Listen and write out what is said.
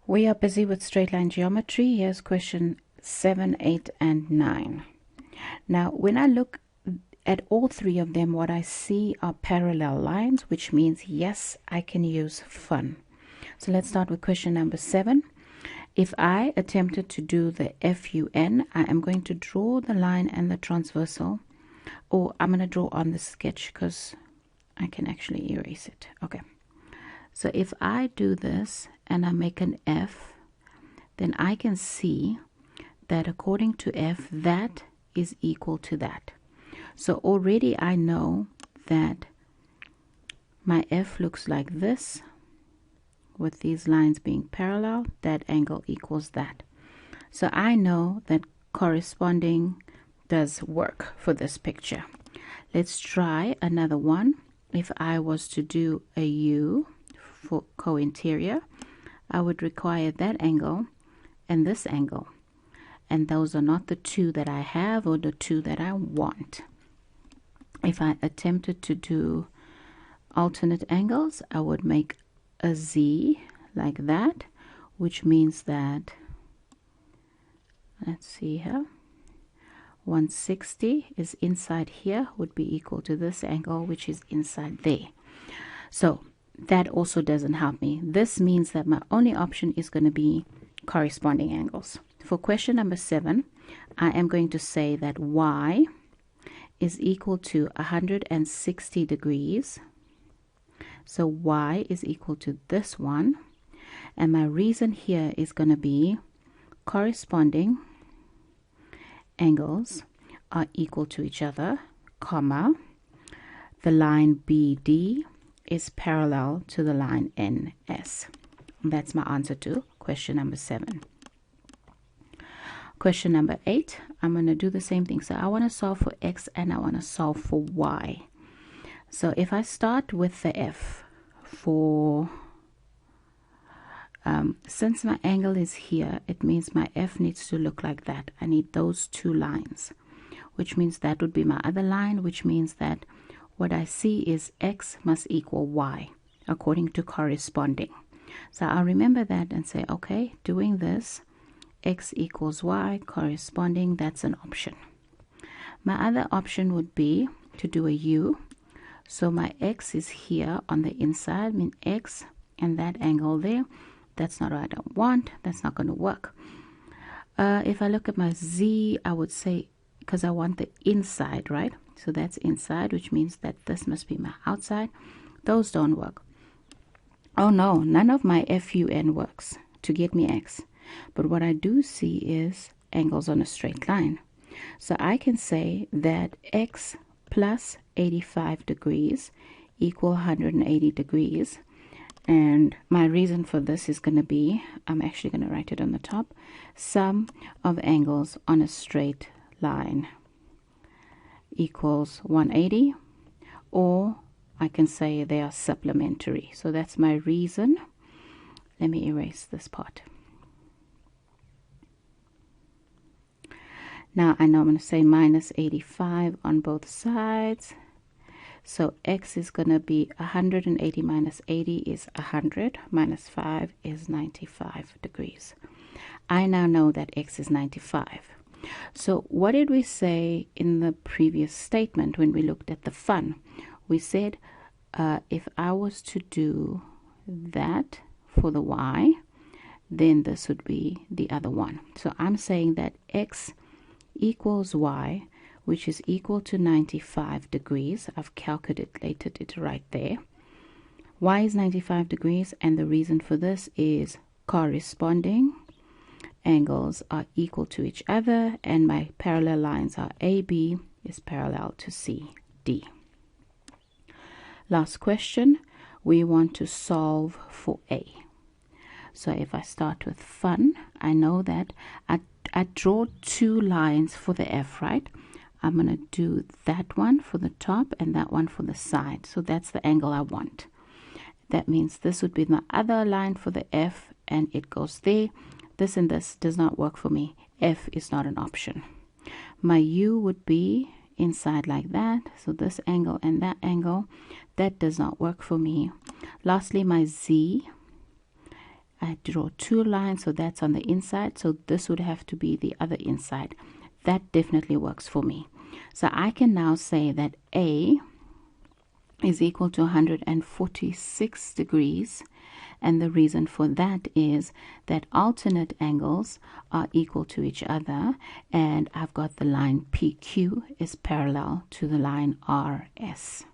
We are busy with straight line geometry. Here's question 7, 8, and 9. Now, when I look at all three of them, what I see are parallel lines, which means, yes, I can use fun. So let's start with question number 7. If I attempted to do the FUN, I am going to draw the line and the transversal, or I'm going to draw on the sketch because I can actually erase it. Okay. So if I do this and I make an F, then I can see that according to F, that is equal to that. So already I know that my F looks like this, with these lines being parallel, that angle equals that. So I know that corresponding does work for this picture. Let's try another one. If I was to do a U for co-interior, I would require that angle and this angle, and those are not the two that I have or the two that I want. If I attempted to do alternate angles, I would make a Z like that, which means that, let's see here, 160 is inside here, would be equal to this angle, which is inside there. So that also doesn't help me. This means that my only option is going to be corresponding angles. For question number 7, I am going to say that Y is equal to 160 degrees. So Y is equal to this one. And my reason here is going to be corresponding angles are equal to each other, comma, the line BD is parallel to the line NS. That's my answer to question number 7. Question number 8, I'm going to do the same thing. So I want to solve for X and I want to solve for Y. So if I start with the F for, since my angle is here, it means my F needs to look like that. I need those two lines, which means that would be my other line, which means that what I see is X must equal Y according to corresponding. So I'll remember that and say, okay, doing this, X equals Y, corresponding, that's an option. My other option would be to do a U. So my X is here on the inside, I mean X and that angle there. That's not what I don't want. That's not going to work. If I look at my Z, I would say, because I want the inside, right? So that's inside, which means that this must be my outside. Those don't work. Oh no, none of my FUN works to get me X. But what I do see is angles on a straight line. So I can say that X plus 85 degrees equal 180 degrees. And my reason for this is going to be, I'm actually going to write it on the top, sum of angles on a straight line equals 180, or I can say they are supplementary. So that's my reason. Let me erase this part. Now I know I'm going to say minus 85 on both sides. So X is going to be 180 minus 80 is 100, minus 5 is 95 degrees. I now know that X is 95. So what did we say in the previous statement when we looked at the fun? We said if I was to do that for the Y, then this would be the other one. So I'm saying that X equals Y, which is equal to 95 degrees. I've calculated it right there. Y is 95 degrees, and the reason for this is corresponding angles are equal to each other, and my parallel lines are AB is parallel to CD. Last question, we want to solve for A. So if I start with fun, I know that I draw two lines for the F, right? I'm going to do that one for the top and that one for the side. So that's the angle I want. That means this would be my other line for the F, and it goes there. This and this does not work for me. F is not an option. My U would be inside like that. So this angle and that angle, that does not work for me. Lastly, my Z I draw two lines, so that's on the inside, so this would have to be the other inside. That definitely works for me. So I can now say that A is equal to 146 degrees, and the reason for that is that alternate angles are equal to each other, and I've got the line PQ is parallel to the line RS.